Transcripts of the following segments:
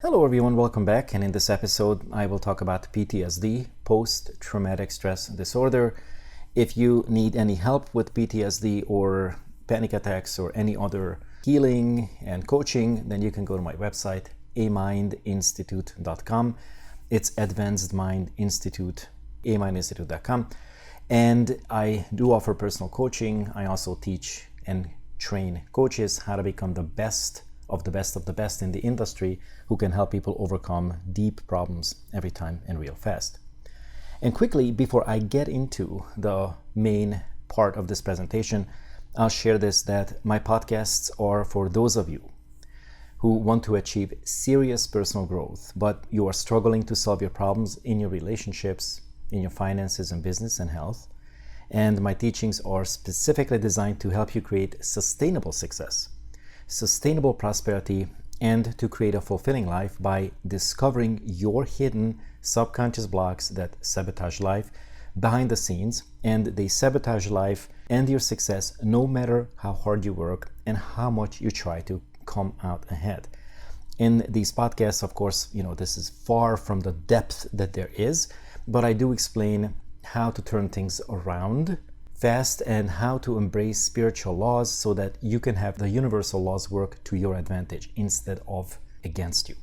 Hello everyone, welcome back, and in this episode I will talk about PTSD, post-traumatic stress disorder. If you need any help with PTSD or panic attacks or any other healing and coaching, then you can go to my website, amindinstitute.com. It's advancedmindinstitute, amindinstitute.com. And I do offer personal coaching. I also teach and train coaches how to become the best of the best in the industry who can help people overcome deep problems every time and real fast. And quickly, before I get into the main part of this presentation, I'll share this, that my podcasts are for those of you who want to achieve serious personal growth, but you are struggling to solve your problems in your relationships, in your finances and business and health. And my teachings are specifically designed to help you create sustainable success, sustainable prosperity, and to create a fulfilling life by discovering your hidden subconscious blocks that sabotage life behind the scenes, and they sabotage life and your success no matter how hard you work and how much you try to come out ahead. In these podcasts, of course, this is far from the depth that there is, but I do explain how to turn things around fast and how to embrace spiritual laws so that you can have the universal laws work to your advantage instead of against you.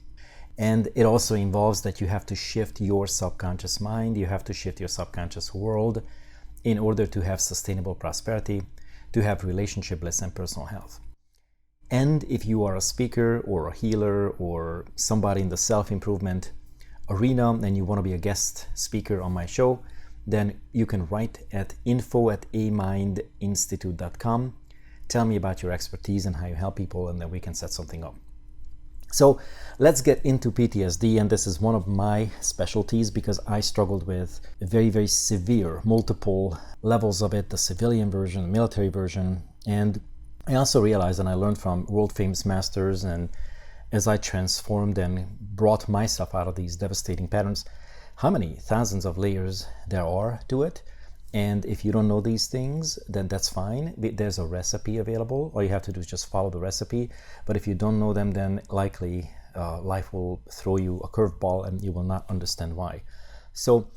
And it also involves that you have to shift your subconscious mind, you have to shift your subconscious world in order to have sustainable prosperity, to have relationship bliss and personal health. And if you are a speaker or a healer or somebody in the self-improvement arena and you want to be a guest speaker on my show, then you can write at info@amindinstitute.com. Tell me about your expertise and how you help people, and then we can set something up. So let's get into PTSD, and this is one of my specialties because I struggled with very, very severe, multiple levels of it, the civilian version, the military version. And I also realized, and I learned from world famous masters, and as I transformed and brought myself out of these devastating patterns, how many thousands of layers there are to it. And if you don't know these things, then that's fine. There's a recipe available. All you have to do is just follow the recipe. But if you don't know them, then likely life will throw you a curveball and you will not understand why. So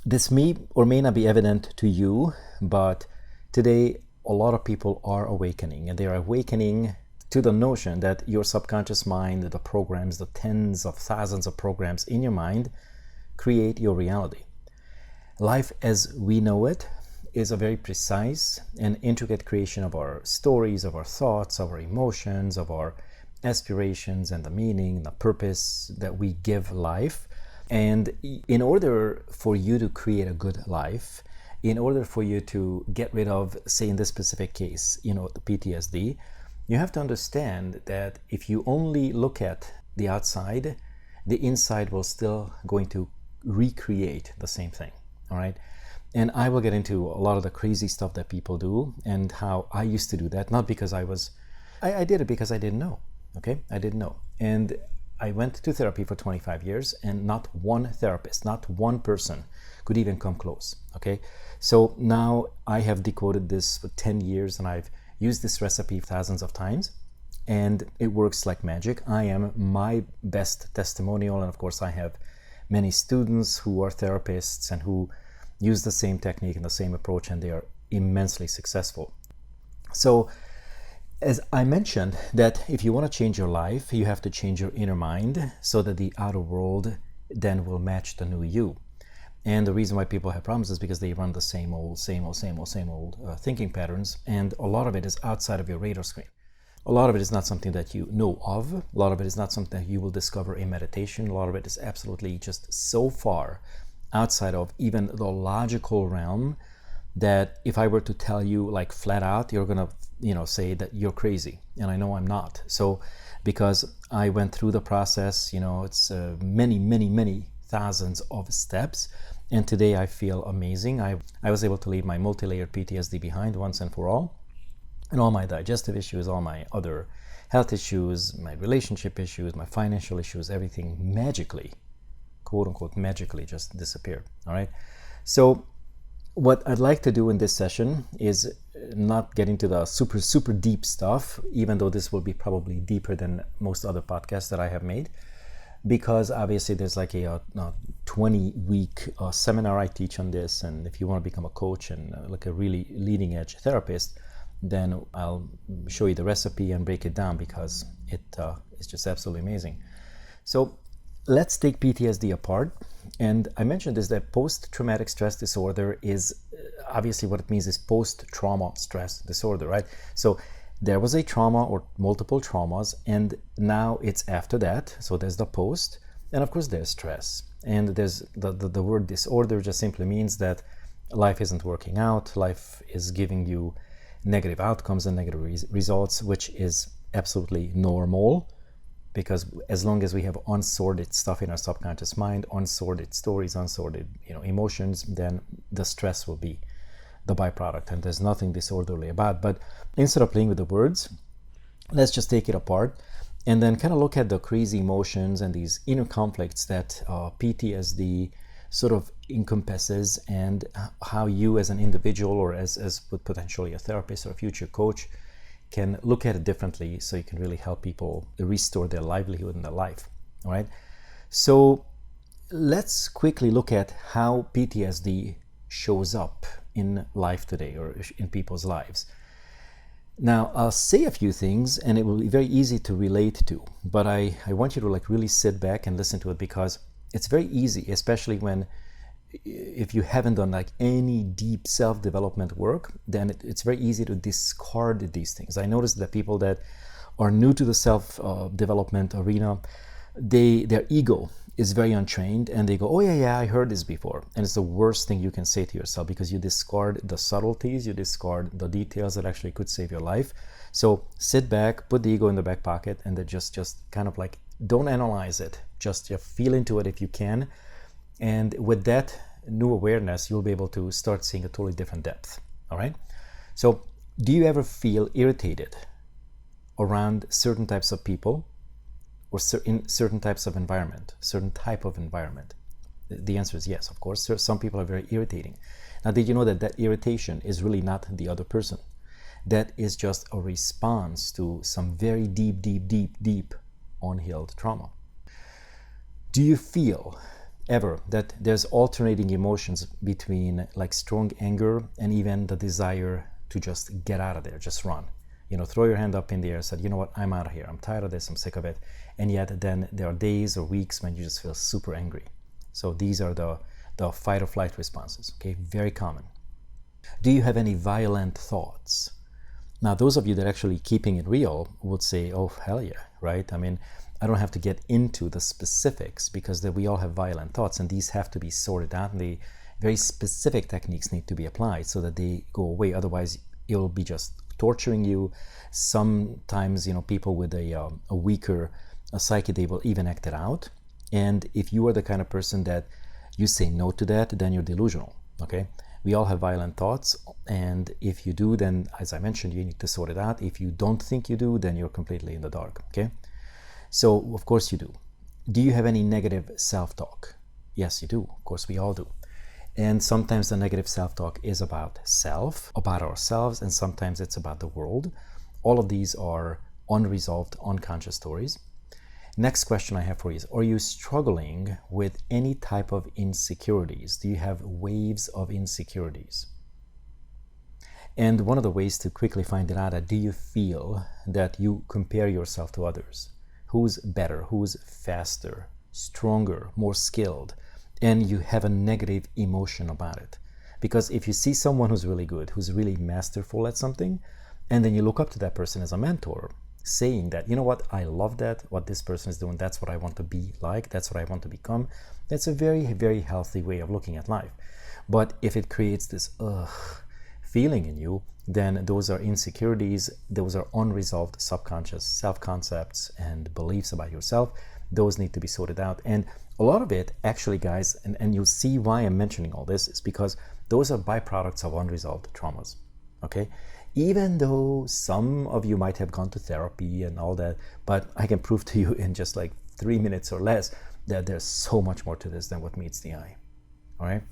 this may or may not be evident to you, but today a lot of people are awakening, and they are awakening to the notion that your subconscious mind, the programs, the tens of thousands of programs in your mind create your reality. Life as we know it is a very precise and intricate creation of our stories, of our thoughts, of our emotions, of our aspirations, and the meaning, the purpose that we give life. And in order for you to create a good life, in order for you to get rid of, say in this specific case, the PTSD, you have to understand that if you only look at the outside, the inside will still going to recreate the same thing. All right. And I will get into a lot of the crazy stuff that people do and how I used to do that, not because I did it because I didn't know. Okay. I didn't know. And I went to therapy for 25 years and not one therapist, not one person could even come close. Okay. So now I have decoded this for 10 years and I've used this recipe thousands of times and it works like magic. I am my best testimonial. And of course I have many students who are therapists and who use the same technique and the same approach, and they are immensely successful. So as I mentioned, that if you want to change your life, you have to change your inner mind so that the outer world then will match the new you. And the reason why people have problems is because they run the same old thinking patterns, and a lot of it is outside of your radar screen. A lot of it is not something that you know of. A lot of it is not something that you will discover in meditation. A lot of it is absolutely just so far outside of even the logical realm that if I were to tell you like flat out, you're gonna, say that you're crazy. And I know I'm not. So because I went through the process, it's many thousands of steps. And today I feel amazing. I was able to leave my multi-layered PTSD behind once and for all. And all my digestive issues, all my other health issues, my relationship issues, my financial issues, everything magically, quote unquote, magically just disappeared. All right. So what I'd like to do in this session is not get into the super deep stuff, even though this will be probably deeper than most other podcasts that I have made. because obviously there's like a 20-week seminar I teach on this, and if you want to become a coach and like a really leading edge therapist, then I'll show you the recipe and break it down, because it's just absolutely amazing. So let's take PTSD apart. And I mentioned this, that post-traumatic stress disorder is obviously what it means is post-trauma stress disorder, right? So there was a trauma or multiple traumas, and now it's after that. So there's the post, and of course there's stress. And there's the word disorder just simply means that life isn't working out, life is giving you negative outcomes and negative results, which is absolutely normal, because as long as we have unsorted stuff in our subconscious mind, unsorted stories, unsorted emotions, then the stress will be the byproduct, and there's nothing disorderly about. But instead of playing with the words, let's just take it apart and then kind of look at the crazy emotions and these inner conflicts that PTSD sort of encompasses, and how you as an individual, or as potentially a therapist or a future coach, can look at it differently, so you can really help people restore their livelihood and their life. All right. So let's quickly look at how PTSD shows up in life today, or in people's lives. Now, I'll say a few things and it will be very easy to relate to, but I want you to like really sit back and listen to it, because it's very easy, especially if you haven't done like any deep self-development work, then it's very easy to discard these things. I noticed that people that are new to the self-development arena, their ego is very untrained, and they go, oh yeah, I heard this before. And it's the worst thing you can say to yourself, because you discard the subtleties, you discard the details that actually could save your life. So sit back, put the ego in the back pocket, and then just kind of like, don't analyze it, just feel into it if you can. And with that new awareness, you'll be able to start seeing a totally different depth. All right. So do you ever feel irritated around certain types of people, or in certain types of environment, certain type of environment? The answer is yes, of course. Some people are very irritating. Now, did you know that irritation is really not the other person? That is just a response to some very deep unhealed trauma. Do you feel ever that there's alternating emotions between like strong anger and even the desire to just get out of there, just run? Throw your hand up in the air and say, you know what, I'm out of here. I'm tired of this. I'm sick of it. And yet then there are days or weeks when you just feel super angry. So these are the fight or flight responses, okay? Very common. Do you have any violent thoughts? Now, those of you that are actually keeping it real would say, oh, hell yeah, right? I mean, I don't have to get into the specifics, because we all have violent thoughts, and these have to be sorted out, and the very specific techniques need to be applied so that they go away. Otherwise, it'll be just torturing you. Sometimes, people with a weaker psyche, they will even act it out. And if you are the kind of person that you say no to that, then you're delusional, okay? We all have violent thoughts, and if you do, then as I mentioned, you need to sort it out. If you don't think you do, then you're completely in the dark, okay? So of course you do. Do you have any negative self-talk? Yes, you do. Of course, we all do. And sometimes the negative self-talk is about ourselves, and sometimes it's about the world. All of these are unresolved, unconscious stories. Next question I have for you is, are you struggling with any type of insecurities? Do you have waves of insecurities? And one of the ways to quickly find it out is, do you feel that you compare yourself to others? Who's better, who's faster, stronger, more skilled? And you have a negative emotion about it. Because if you see someone who's really good, who's really masterful at something, and then you look up to that person as a mentor, saying that, you know what, I love that, what this person is doing, that's what I want to be like, that's what I want to become. That's a very, very healthy way of looking at life. But if it creates this feeling in you, then those are insecurities, those are unresolved subconscious self-concepts and beliefs about yourself. Those need to be sorted out. And a lot of it, actually, guys, and you'll see why I'm mentioning all this, is because those are byproducts of unresolved traumas, okay? Even though some of you might have gone to therapy and all that, but I can prove to you in just like 3 minutes or less that there's so much more to this than what meets the eye, all right?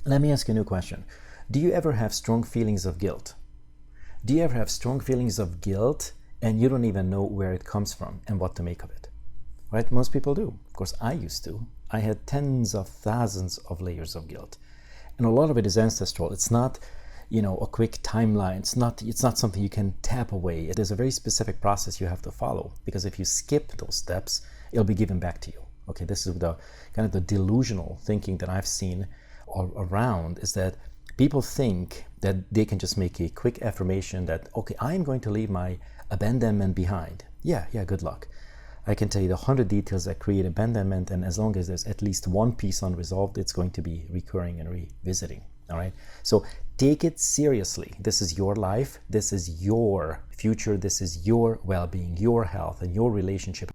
Let me ask you a new question. Do you ever have strong feelings of guilt? Do you ever have strong feelings of guilt and you don't even know where it comes from and what to make of it? right? Most people do. Of course, I used to. I had tens of thousands of layers of guilt. And a lot of it is ancestral. It's not, a quick timeline. It's not something you can tap away. There's a very specific process you have to follow, because if you skip those steps, it'll be given back to you. Okay, this is the kind of the delusional thinking that I've seen around, is that people think that they can just make a quick affirmation that, okay, I'm going to leave my abandonment behind. Yeah, good luck. I can tell you the 100 details that create abandonment, and as long as there's at least one piece unresolved, it's going to be recurring and revisiting. All right, so take it seriously. This is your life, this is your future, this is your well-being, your health, and your relationship.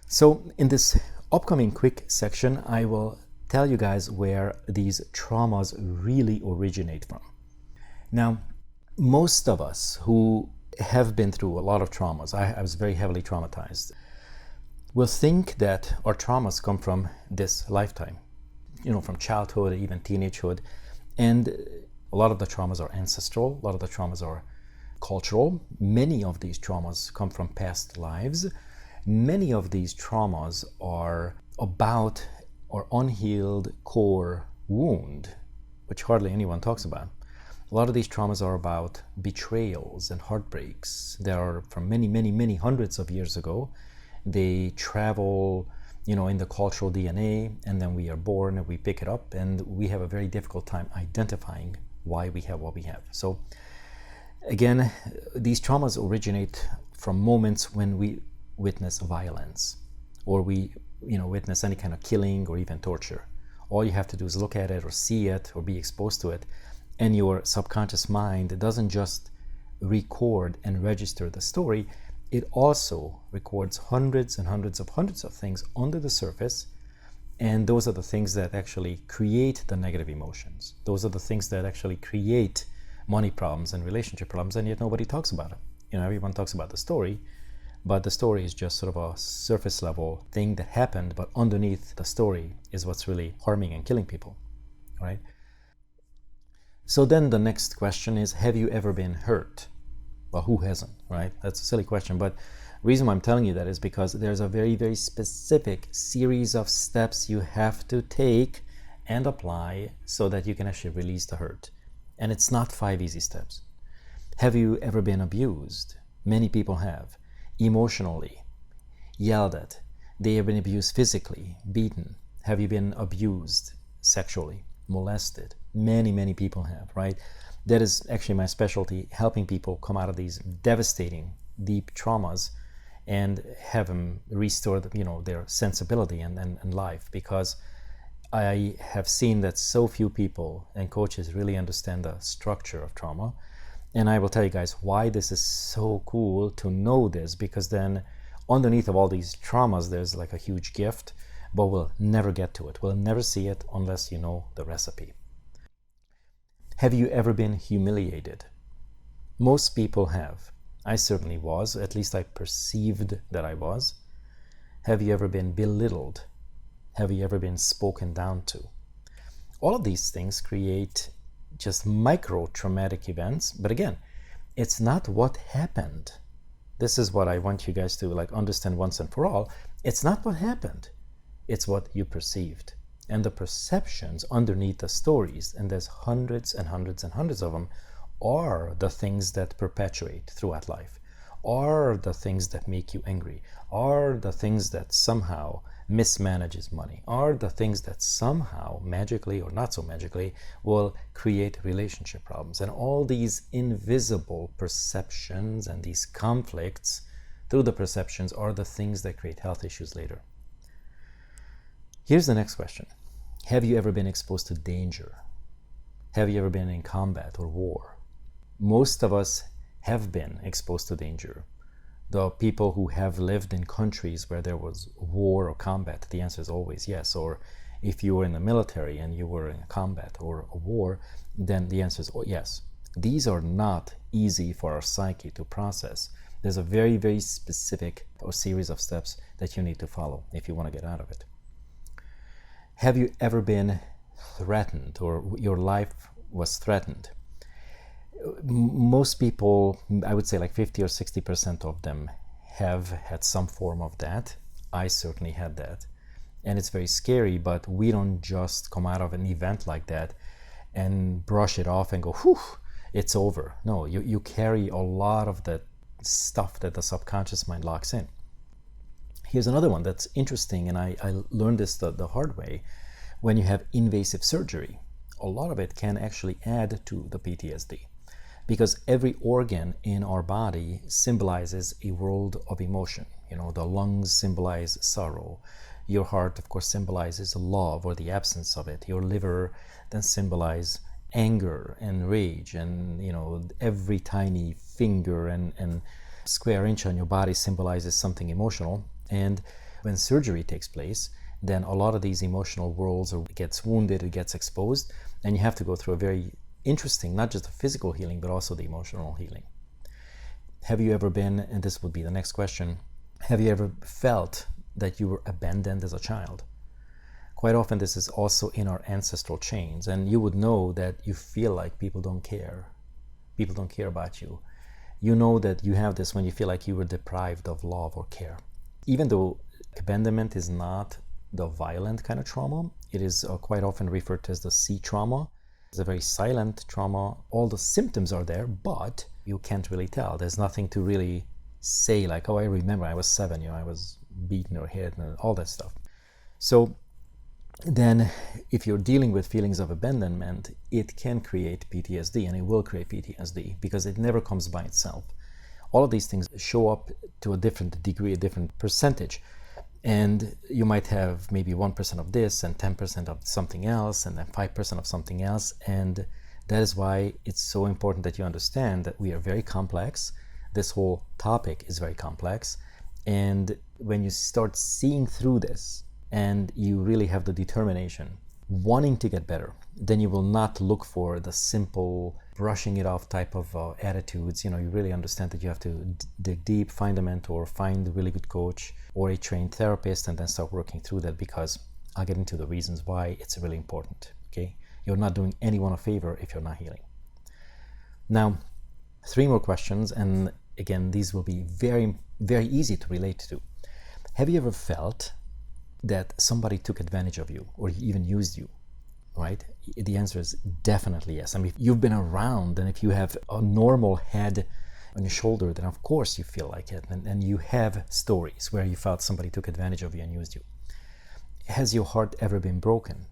So in this upcoming quick section, I will tell you guys where these traumas really originate from. Now, most of us who have been through a lot of traumas, I was very heavily traumatized, will think that our traumas come from this lifetime, from childhood, even teenagehood. And a lot of the traumas are ancestral, a lot of the traumas are cultural. Many of these traumas come from past lives. Many of these traumas are about our unhealed core wound, which hardly anyone talks about. A lot of these traumas are about betrayals and heartbreaks. They are from many, many, many hundreds of years ago. They travel, in the cultural DNA, and then we are born and we pick it up, and we have a very difficult time identifying why we have what we have. So again, these traumas originate from moments when we witness violence, or we witness any kind of killing or even torture. All you have to do is look at it or see it or be exposed to it, and your subconscious mind doesn't just record and register the story, it also records hundreds and hundreds of things under the surface, and those are the things that actually create the negative emotions. Those are the things that actually create money problems and relationship problems, and yet nobody talks about it. Everyone talks about the story, but the story is just sort of a surface level thing that happened, but underneath the story is what's really harming and killing people, right? So then the next question is, have you ever been hurt? Well, who hasn't, right? That's a silly question, but the reason why I'm telling you that is because there's a very, very specific series of steps you have to take and apply so that you can actually release the hurt. And it's not 5 easy steps. Have you ever been abused? Many people have. Emotionally, yelled at. They have been abused physically, beaten. Have you been abused sexually, molested? Many, many people have, right? That is actually my specialty, helping people come out of these devastating, deep traumas and have them restore their sensibility and life, because I have seen that so few people and coaches really understand the structure of trauma. And I will tell you guys why this is so cool to know this, because then underneath of all these traumas, there's like a huge gift, but we'll never get to it. We'll never see it unless you know the recipe. Have you ever been humiliated? Most people have. I certainly was, at least I perceived that I was. Have you ever been belittled? Have you ever been spoken down to? All of these things create just micro traumatic events, but again, it's not what happened. This is what I want you guys to understand once and for all. It's not what happened, it's what you perceived. And the perceptions underneath the stories, and there's hundreds and hundreds and hundreds of them, are the things that perpetuate throughout life, are the things that make you angry, are the things that somehow mismanages money, are the things that somehow magically or not so magically will create relationship problems. And all these invisible perceptions and these conflicts through the perceptions are the things that create health issues later. Here's the next question. Have you ever been exposed to danger? Have you ever been in combat or war? Most of us have been exposed to danger. The people who have lived in countries where there was war or combat, the answer is always yes. Or if you were in the military and you were in combat or a war, then the answer is yes. These are not easy for our psyche to process. There's a very, very specific series of steps that you need to follow if you want to get out of it. Have you ever been threatened, or your life was threatened? Most people, I would say 50 or 60% of them have had some form of that. I certainly had that. And it's very scary, but we don't just come out of an event like that and brush it off and go, whew, it's over. No, you carry a lot of that stuff that the subconscious mind locks in. Here's another one that's interesting, and I learned this the hard way. When you have invasive surgery, a lot of it can actually add to the PTSD, because every organ in our body symbolizes a world of emotion. You know, the lungs symbolize sorrow. Your heart, of course, symbolizes love or the absence of it. Your liver then symbolizes anger and rage, and you know, every tiny finger and square inch on your body symbolizes something emotional. And when surgery takes place, then a lot of these emotional worlds gets wounded, it gets exposed, and you have to go through a very interesting, not just the physical healing, but also the emotional healing. Have you ever been, and this would be the next question, have you ever felt that you were abandoned as a child? Quite often this is also in our ancestral chains, and you would know that you feel like people don't care. People don't care about you. You know that you have this when you feel like you were deprived of love or care. Even though abandonment is not the violent kind of trauma, it is quite often referred to as the C trauma. It's a very silent trauma. All the symptoms are there, but you can't really tell. There's nothing to really say like, oh, I remember I was 7, you know, I was beaten or hit and all that stuff. So then if you're dealing with feelings of abandonment, it can create PTSD, and it will create PTSD because it never comes by itself. All of these things show up to a different degree, a different percentage. And you might have maybe 1% of this and 10% of something else and then 5% of something else. And that is why it's so important that you understand that we are very complex. This whole topic is very complex. And when you start seeing through this and you really have the determination, wanting to get better, then you will not look for the simple brushing it off type of attitudes. You know, you really understand that you have to dig deep, find a mentor, find a really good coach or a trained therapist, and then start working through that, because I'll get into the reasons why it's really important. Okay, you're not doing anyone a favor if you're not healing. Now, 3 more questions, and again, these will be very, very easy to relate to. Have you ever felt that somebody took advantage of you or even used you? Right? The answer is definitely yes. I mean, if you've been around, and if you have a normal head on your shoulder, then of course you feel like it. And you have stories where you felt somebody took advantage of you and used you. Has your heart ever been broken?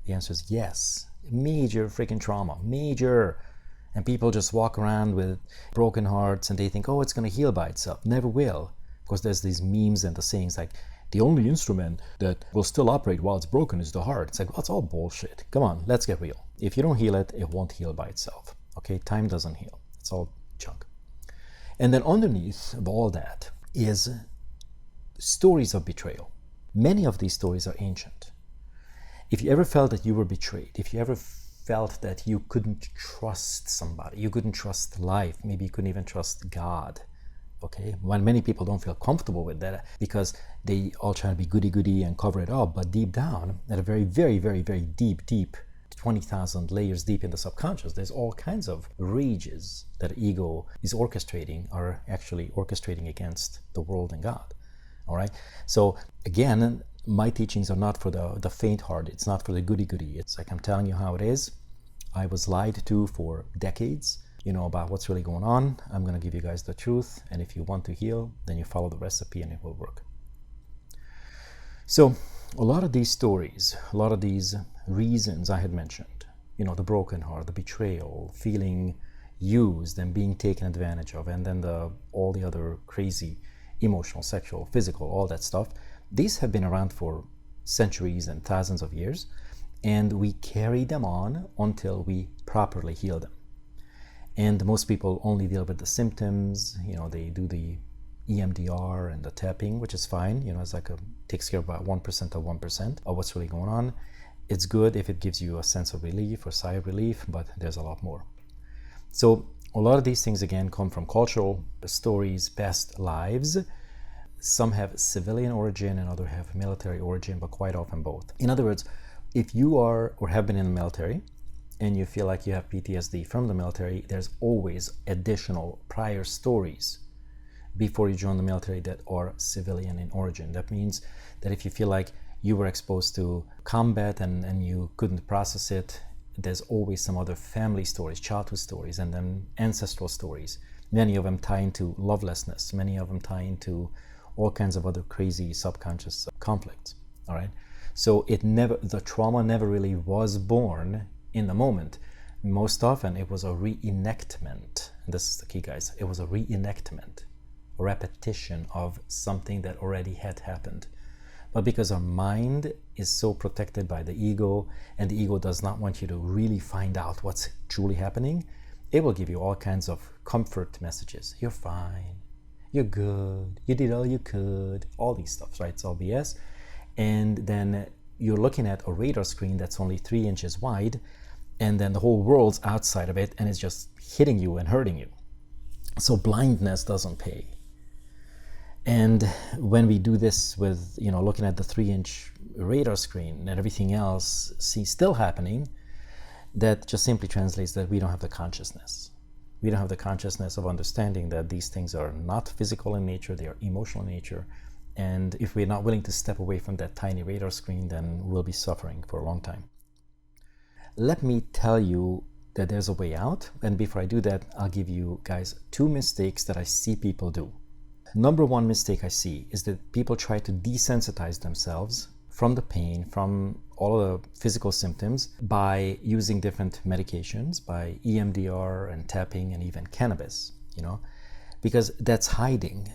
The answer is yes. Major freaking trauma, major. And people just walk around with broken hearts and they think, oh, it's going to heal by itself. Never will. Because there's these memes and the sayings like, the only instrument that will still operate while it's broken is the heart. It's like, well, it's all bullshit. Come on, let's get real. If you don't heal it, it won't heal by itself. Okay, time doesn't heal. It's all junk. And then underneath of all that is stories of betrayal. Many of these stories are ancient. If you ever felt that you were betrayed, if you ever felt that you couldn't trust somebody, you couldn't trust life, maybe you couldn't even trust God, okay? When many people don't feel comfortable with that because they all try to be goody-goody and cover it up, but deep down, at a very, very, very, very deep, 20,000 layers deep in the subconscious, there's all kinds of rages that ego is orchestrating, are actually orchestrating against the world and God, all right? So again, my teachings are not for the faint-hearted. It's not for the goody-goody. It's like I'm telling you how it is. I was lied to for decades, you know, about what's really going on. I'm going to give you guys the truth, and if you want to heal, then you follow the recipe and it will work. So a lot of these stories, a lot of these reasons I had mentioned, you know, the broken heart, the betrayal, feeling used and being taken advantage of, and then all the other crazy emotional, sexual, physical, all that stuff, these have been around for centuries and thousands of years, and we carry them on until we properly heal them. And most people only deal with the symptoms. You know, they do the EMDR and the tapping, which is fine. You know, it's like takes care of about 1% of 1% of what's really going on. It's good if it gives you a sense of relief or sigh of relief, but there's a lot more. So a lot of these things, again, come from cultural stories, past lives. Some have civilian origin and others have military origin, but quite often both. In other words, if you are or have been in the military and you feel like you have PTSD from the military, there's always additional prior stories before you join the military that are civilian in origin. That means that if you feel like you were exposed to combat and you couldn't process it, there's always some other family stories, childhood stories, and then ancestral stories. Many of them tie into lovelessness. Many of them tie into all kinds of other crazy subconscious conflicts. All right. So the trauma never really was born in the moment. Most often it was a reenactment. And this is the key, guys. It was a reenactment, a repetition of something that already had happened. But because our mind is so protected by the ego, and the ego does not want you to really find out what's truly happening, it will give you all kinds of comfort messages. You're fine. You're good. You did all you could. All these stuff, right? It's all BS. And then you're looking at a radar screen that's only 3 inches wide, and then the whole world's outside of it, and it's just hitting you and hurting you. So blindness doesn't pay. And when we do this with, looking at the 3-inch radar screen and everything else still happening, that just simply translates that we don't have the consciousness. We don't have the consciousness of understanding that these things are not physical in nature, they are emotional in nature. And if we're not willing to step away from that tiny radar screen, then we'll be suffering for a long time. Let me tell you that there's a way out. And before I do that, I'll give you guys 2 mistakes that I see people do. Number 1 mistake I see is that people try to desensitize themselves from the pain, from all of the physical symptoms by using different medications, by EMDR and tapping and even cannabis, because that's hiding.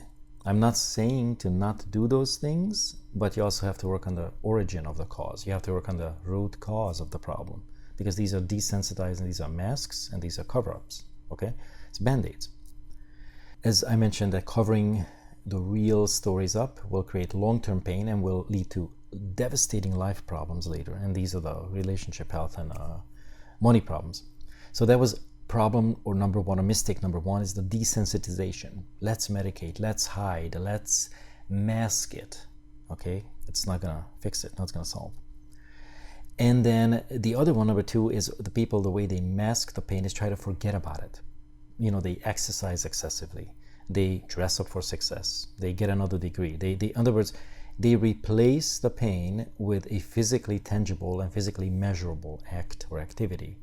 I'm not saying to not do those things, but you also have to work on the origin of the cause. You have to work on the root cause of the problem, because these are desensitizing, these are masks, and these are cover-ups, okay? It's band-aids. As I mentioned, that covering the real stories up will create long-term pain and will lead to devastating life problems later. And these are the relationship health and money problems. So that was problem or number 1, or mistake number 1 is the desensitization. Let's medicate, let's hide, let's mask it, okay? It's not gonna fix it, not gonna solve. And then the other one, number 2, is the people, the way they mask the pain is try to forget about it. They exercise excessively. They dress up for success. They get another degree. In other words, they replace the pain with a physically tangible and physically measurable act or activity.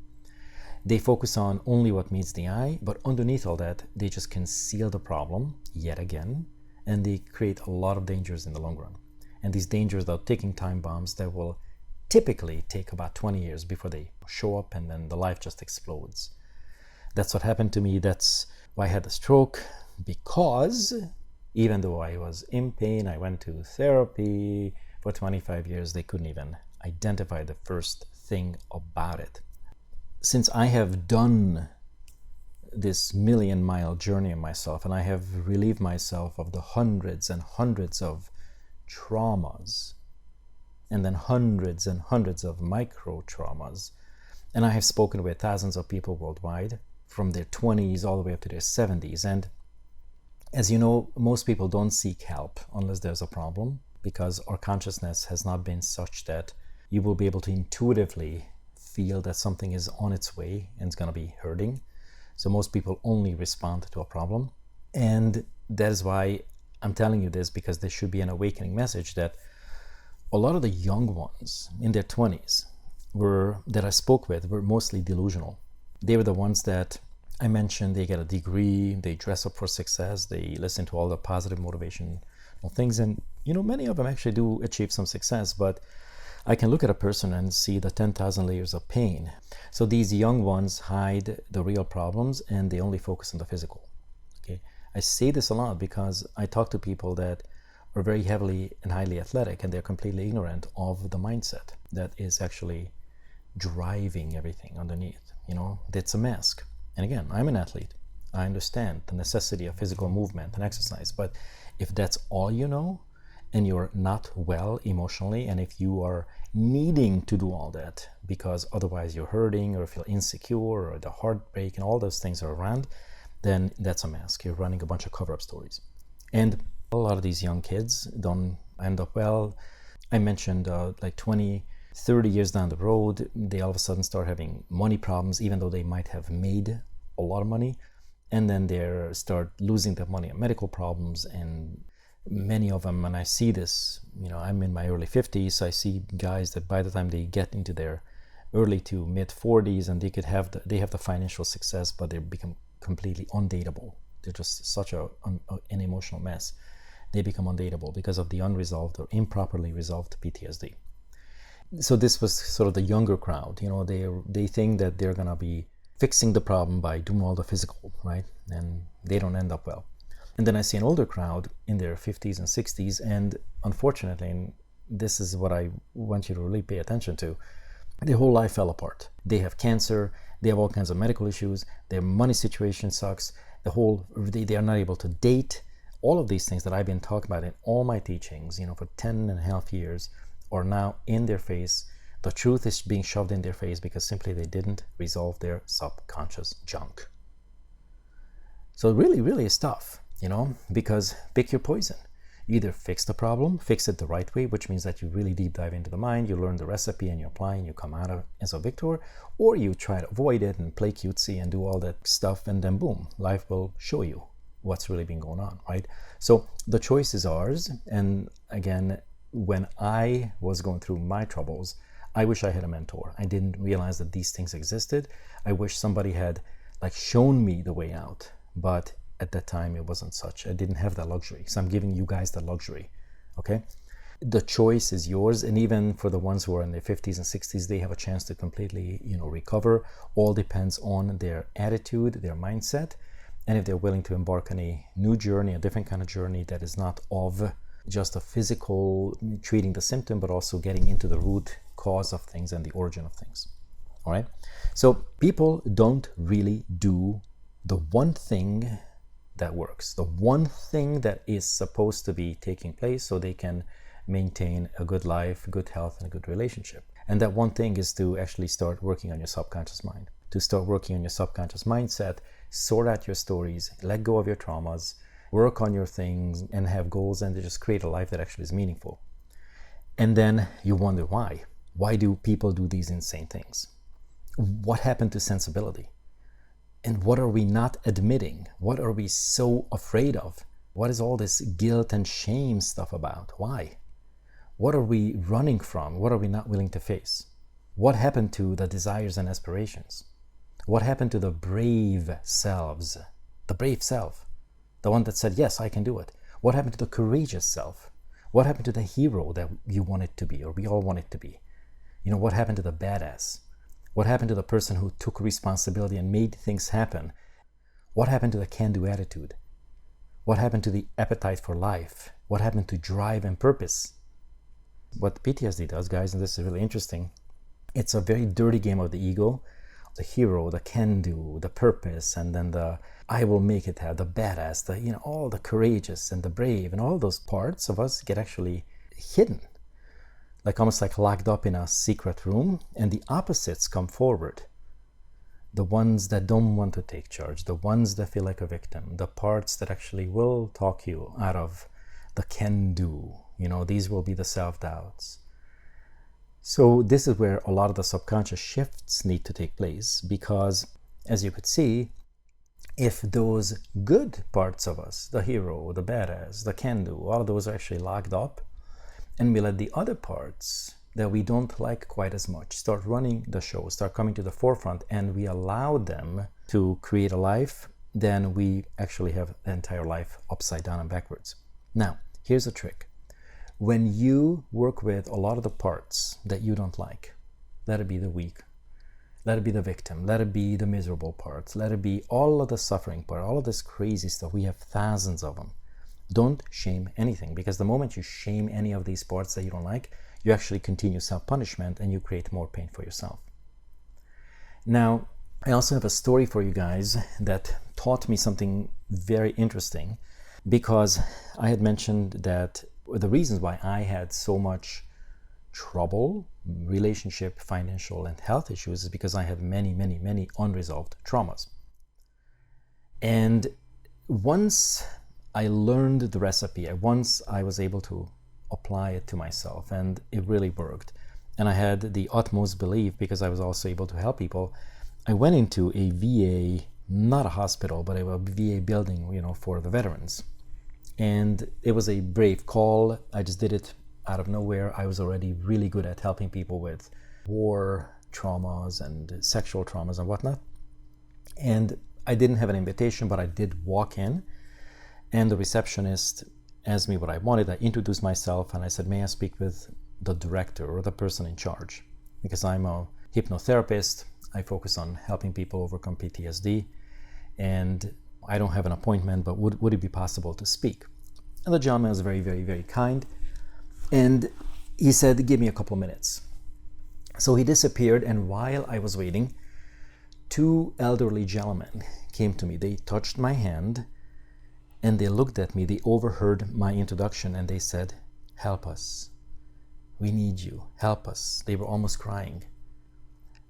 They focus on only what meets the eye, but underneath all that, they just conceal the problem yet again, and they create a lot of dangers in the long run. And these dangers are ticking time bombs that will typically take about 20 years before they show up, and then the life just explodes. That's what happened to me. That's why I had the stroke, because even though I was in pain, I went to therapy for 25 years, they couldn't even identify the first thing about it. Since I have done this 1,000,000-mile journey in myself, and I have relieved myself of the hundreds and hundreds of traumas, and then hundreds and hundreds of micro traumas, and I have spoken with thousands of people worldwide, from their 20s all the way up to their 70s. And as you know, most people don't seek help unless there's a problem, because our consciousness has not been such that you will be able to intuitively feel that something is on its way and it's going to be hurting. So most people only respond to a problem. And that is why I'm telling you this, because there should be an awakening message that a lot of the young ones in their 20s that I spoke with were mostly delusional. They were the ones that I mentioned, they get a degree, they dress up for success, they listen to all the positive motivational things, and many of them actually do achieve some success, but I can look at a person and see the 10,000 layers of pain. So these young ones hide the real problems and they only focus on the physical. Okay, I say this a lot because I talk to people that are very heavily and highly athletic, and they're completely ignorant of the mindset that is actually driving everything underneath. That's a mask. And again, I'm an athlete. I understand the necessity of physical movement and exercise, but if that's all you know, and you're not well emotionally, and if you are needing to do all that because otherwise you're hurting or feel insecure or the heartbreak and all those things are around, then that's a mask. You're running a bunch of cover-up stories. And a lot of these young kids don't end up well. I mentioned like 20, 30 years down the road, they all of a sudden start having money problems, even though they might have made a lot of money. and then they start losing their money on medical problems. And many of them, and I see this, I'm in my early 50s, so I see guys that by the time they get into their early to mid 40s, and they have the financial success, but they become completely undateable. They're just such an emotional mess. They become undateable because of the unresolved or improperly resolved PTSD. So this was sort of the younger crowd. They think that they're gonna be fixing the problem by doing all the physical, right? And they don't end up well. And then I see an older crowd in their 50s and 60s, and unfortunately, and this is what I want you to really pay attention to, their whole life fell apart. They have cancer, they have all kinds of medical issues, their money situation sucks, they are not able to date. All of these things that I've been talking about in all my teachings, for 10 and a half years, are now in their face. The truth is being shoved in their face because simply they didn't resolve their subconscious junk. So it really, really is tough, because pick your poison. You either fix the problem, fix it the right way, which means that you really deep dive into the mind, you learn the recipe and you apply and you come out of as a victor, or you try to avoid it and play cutesy and do all that stuff, and then boom, life will show you what's really been going on, right? So the choice is ours. And again, when I was going through my troubles, I wish I had a mentor. I didn't realize that these things existed. I wish somebody had shown me the way out, but at that time it wasn't such. I didn't have that luxury. So I'm giving you guys the luxury, okay? The choice is yours. And even for the ones who are in their 50s and 60s, they have a chance to completely, recover. All depends on their attitude, their mindset, and if they're willing to embark on a new journey, a different kind of journey that is not of just a physical treating the symptom, but also getting into the root cause of things and the origin of things. All right. So people don't really do the one thing that works, the one thing that is supposed to be taking place so they can maintain a good life, good health, and a good relationship. And that one thing is to actually start working on your subconscious mind, to start working on your subconscious mindset, sort out your stories, let go of your traumas, work on your things, and have goals, and to just create a life that actually is meaningful. And then you wonder why. Why do people do these insane things? What happened to sensibility? And what are we not admitting? What are we so afraid of? What is all this guilt and shame stuff about? Why? What are we running from? What are we not willing to face? What happened to the desires and aspirations? What happened to the brave selves? The brave self, the one that said, yes, I can do it. What happened to the courageous self? What happened to the hero that you wanted to be, or we all wanted to be? What happened to the badass? What happened to the person who took responsibility and made things happen? What happened to the can-do attitude? What happened to the appetite for life? What happened to drive and purpose? What PTSD does, guys, and this is really interesting, it's a very dirty game of the ego. The hero, the can-do, the purpose, and then the I will make it have, the badass, all the courageous and the brave, and all those parts of us get actually hidden, almost like locked up in a secret room, and the opposites come forward. The ones that don't want to take charge, the ones that feel like a victim, the parts that actually will talk you out of the can-do, these will be the self-doubts. So this is where a lot of the subconscious shifts need to take place, because as you could see, if those good parts of us, the hero, the badass, the can-do, all of those are actually locked up, and we let the other parts that we don't like quite as much start running the show, start coming to the forefront, and we allow them to create a life, then we actually have the entire life upside down and backwards. Now, here's a trick. When you work with a lot of the parts that you don't like, let it be the weak, let it be the victim, let it be the miserable parts, let it be all of the suffering part, all of this crazy stuff, we have thousands of them. Don't shame anything, because the moment you shame any of these parts that you don't like, you actually continue self-punishment and you create more pain for yourself. Now, I also have a story for you guys that taught me something very interesting, because I had mentioned that the reasons why I had so much trouble, relationship, financial, and health issues is because I had many, many, many unresolved traumas. And once I learned the recipe, once I was able to apply it to myself, and it really worked, and I had the utmost belief because I was also able to help people, I went into a VA not a hospital, but a VA building, for the veterans. And it was a brave call. I just did it out of nowhere. I was already really good at helping people with war traumas and sexual traumas and whatnot. And I didn't have an invitation, but I did walk in, and the receptionist asked me what I wanted. I introduced myself and I said, may I speak with the director or the person in charge? Because I'm a hypnotherapist. I focus on helping people overcome PTSD, and I don't have an appointment, but would it be possible to speak? And the gentleman was very, very, very kind, and he said, give me a couple of minutes. So he disappeared, and while I was waiting, two elderly gentlemen came to me. They touched my hand and they looked at me. They overheard my introduction and they said, help us. We need you. Help us. They were almost crying.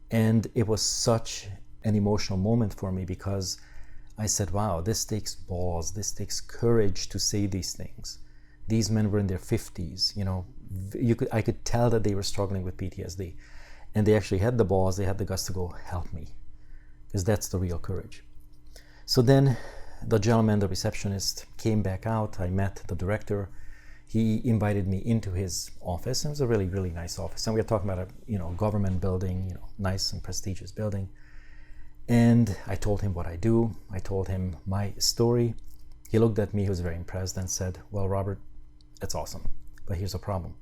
And it was such an emotional moment for me, because I said, wow, this takes balls. This takes courage to say these things. These men were in their 50s. I could tell that they were struggling with PTSD. And they actually had the balls. They had the guts to go, help me. Because that's the real courage. So then the gentleman, the receptionist, came back out. I met the director. He invited me into his office. It was a really, really nice office. And we were talking about a government building, nice and prestigious building. And I told him what I do. I told him my story. He looked at me. He was very impressed and said, well, Robert, that's awesome, but here's a problem.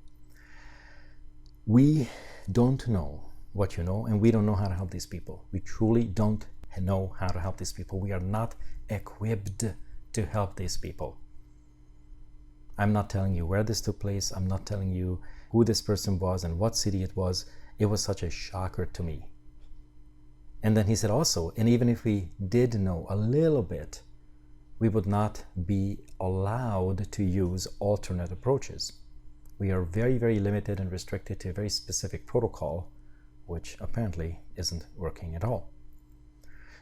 We don't know what you know, and we don't know how to help these people. We truly don't know how to help these people. We are not equipped to help these people. I'm not telling you where this took place. I'm not telling you who this person was and what city it was. It was such a shocker to me. And then he said also, and even if we did know a little bit, we would not be allowed to use alternate approaches. We are very, very limited and restricted to a very specific protocol, which apparently isn't working at all.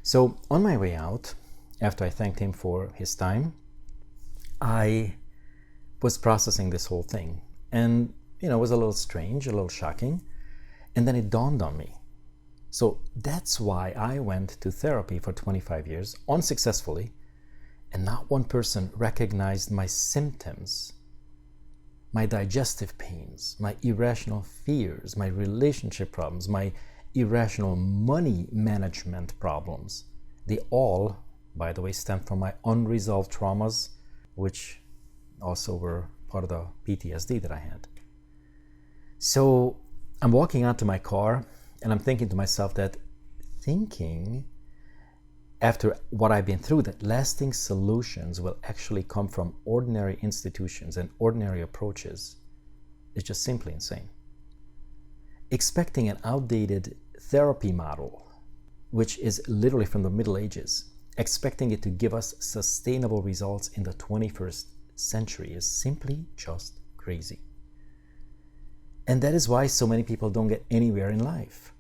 So on my way out, after I thanked him for his time, I was processing this whole thing. And, it was a little strange, a little shocking. And then it dawned on me. So that's why I went to therapy for 25 years, unsuccessfully, and not one person recognized my symptoms, my digestive pains, my irrational fears, my relationship problems, my irrational money management problems. They all, by the way, stem from my unresolved traumas, which also were part of the PTSD that I had. So I'm walking out to my car and I'm thinking to myself that after what I've been through, that lasting solutions will actually come from ordinary institutions and ordinary approaches is just simply insane. Expecting an outdated therapy model, which is literally from the Middle Ages, expecting it to give us sustainable results in the 21st century is simply just crazy. And that is why so many people don't get anywhere in life.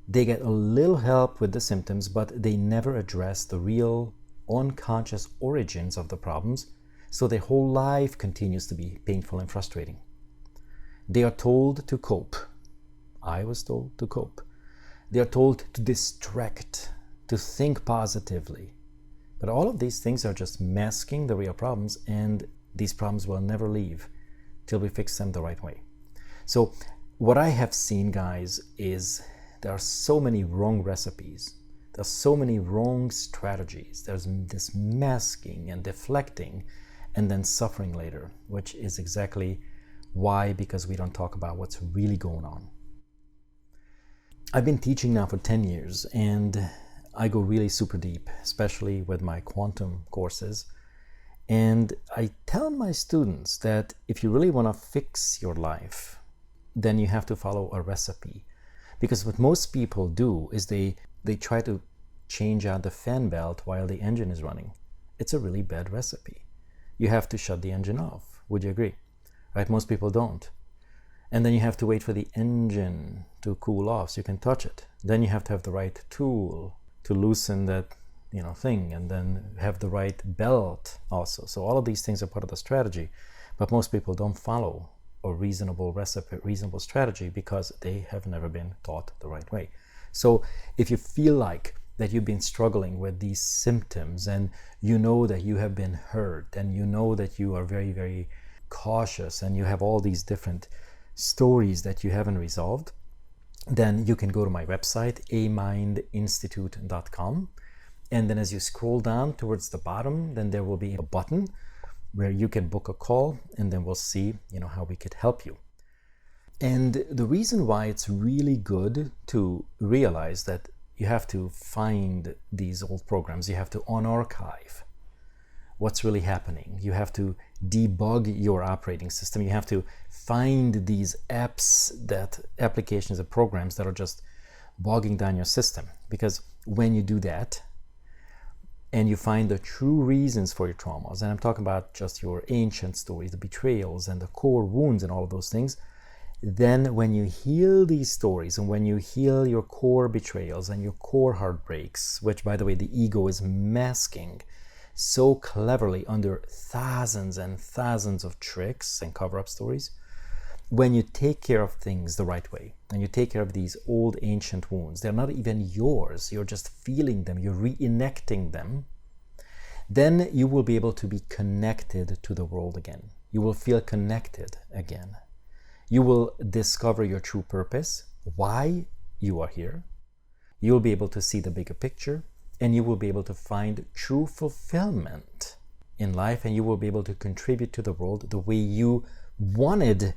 They get a little help with the symptoms, but they never address the real unconscious origins of the problems, so their whole life continues to be painful and frustrating. They are told to cope. I was told to cope. They are told to distract, to think positively. But all of these things are just masking the real problems, and these problems will never leave till we fix them the right way. So what I have seen, guys, is there are so many wrong recipes. There are so many wrong strategies. There's this masking and deflecting and then suffering later, which is exactly why, because we don't talk about what's really going on. I've been teaching now for 10 years, and I go really super deep, especially with my quantum courses. And I tell my students that if you really want to fix your life, then you have to follow a recipe. Because what most people do is they try to change out the fan belt while the engine is running. It's a really bad recipe. You have to shut the engine off. Would you agree? Right? Most people don't. And then you have to wait for the engine to cool off so you can touch it. Then you have to have the right tool to loosen that thing, and then have the right belt also. So all of these things are part of the strategy, but most people don't follow a reasonable recipe, reasonable strategy, because they have never been taught the right way. So if you feel like that you've been struggling with these symptoms, and you know that you have been hurt, and you know that you are very, very cautious, and you have all these different stories that you haven't resolved, then you can go to my website, advancedmindinstitute.com. And then as you scroll down towards the bottom, then there will be a button where you can book a call, and then we'll see, how we could help you. And the reason why it's really good to realize that you have to find these old programs, you have to unarchive what's really happening. You have to debug your operating system. You have to find these applications and programs that are just bogging down your system. Because when you do that, and you find the true reasons for your traumas, and I'm talking about just your ancient stories, the betrayals and the core wounds and all of those things, then when you heal these stories, and when you heal your core betrayals and your core heartbreaks, which, by the way, the ego is masking so cleverly under thousands and thousands of tricks and cover-up stories, when you take care of things the right way, and you take care of these old ancient wounds, they're not even yours, you're just feeling them, you're reenacting them, then you will be able to be connected to the world again. You will feel connected again. You will discover your true purpose, why you are here. You will be able to see the bigger picture, and you will be able to find true fulfillment in life, and you will be able to contribute to the world the way you wanted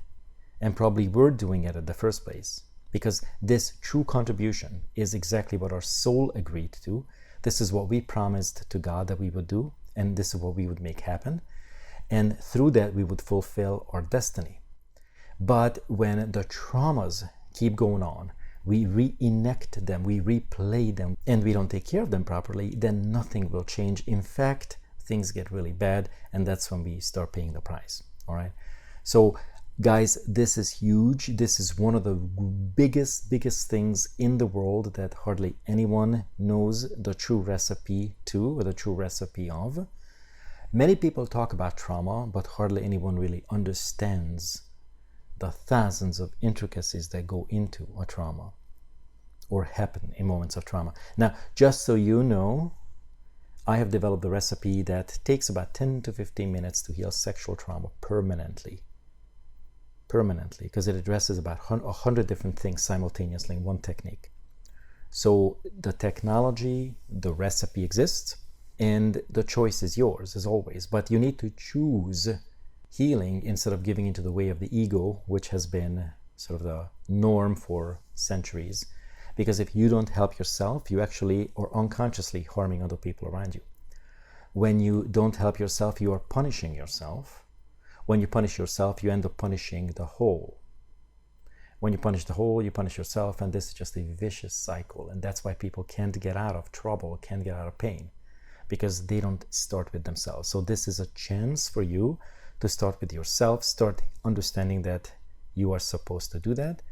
and probably were doing it in the first place. Because this true contribution is exactly what our soul agreed to. This is what we promised to God that we would do, and this is what we would make happen. And through that, we would fulfill our destiny. But when the traumas keep going on, we reenact them, we replay them, and we don't take care of them properly, then nothing will change. In fact, things get really bad, and that's when we start paying the price. All right. So guys, this is huge. This is one of the biggest things in the world that hardly anyone knows the true recipe to, or the true recipe of. Many people talk about trauma, but hardly anyone really understands the thousands of intricacies that go into a trauma or happen in moments of trauma. Now, just so you know, I have developed a recipe that takes about 10 to 15 minutes to heal sexual trauma permanently, because it addresses about 100 different things simultaneously in one technique. So the technology, the recipe exists, and the choice is yours as always, but you need to choose healing instead of giving into the way of the ego, which has been sort of the norm for centuries. Because if you don't help yourself, you actually are unconsciously harming other people around you. When you don't help yourself, you are punishing yourself. When you punish yourself, you end up punishing the whole. When you punish the whole, you punish yourself, and this is just a vicious cycle. And that's why people can't get out of trouble, can't get out of pain, because they don't start with themselves. So this is a chance for you to start with yourself, start understanding that you are supposed to do that.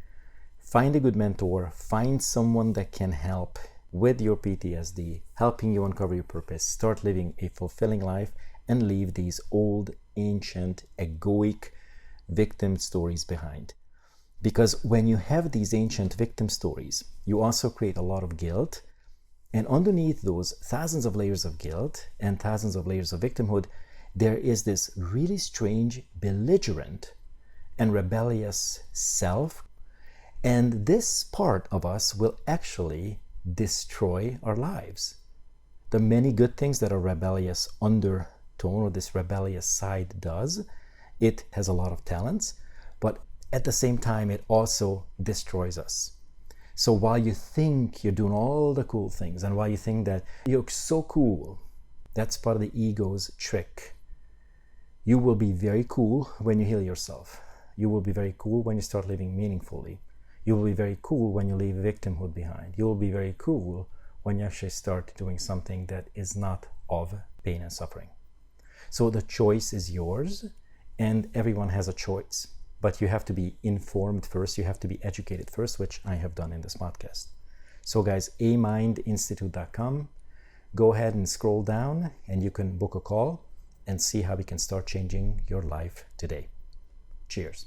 Find a good mentor, find someone that can help with your PTSD, helping you uncover your purpose, start living a fulfilling life, and leave these old, ancient, egoic victim stories behind. Because when you have these ancient victim stories, you also create a lot of guilt, and underneath those thousands of layers of guilt and thousands of layers of victimhood, there is this really strange, belligerent and rebellious self. And this part of us will actually destroy our lives. The many good things that a rebellious undertone or this rebellious side does, it has a lot of talents, but at the same time, it also destroys us. So while you think you're doing all the cool things, and while you think that you're so cool, that's part of the ego's trick. You will be very cool when you heal yourself. You will be very cool when you start living meaningfully. You will be very cool when you leave victimhood behind. You will be very cool when you actually start doing something that is not of pain and suffering. So the choice is yours, and everyone has a choice. But you have to be informed first. You have to be educated first, which I have done in this podcast. So guys, advancedmindinstitute.com. Go ahead and scroll down, and you can book a call and see how we can start changing your life today. Cheers.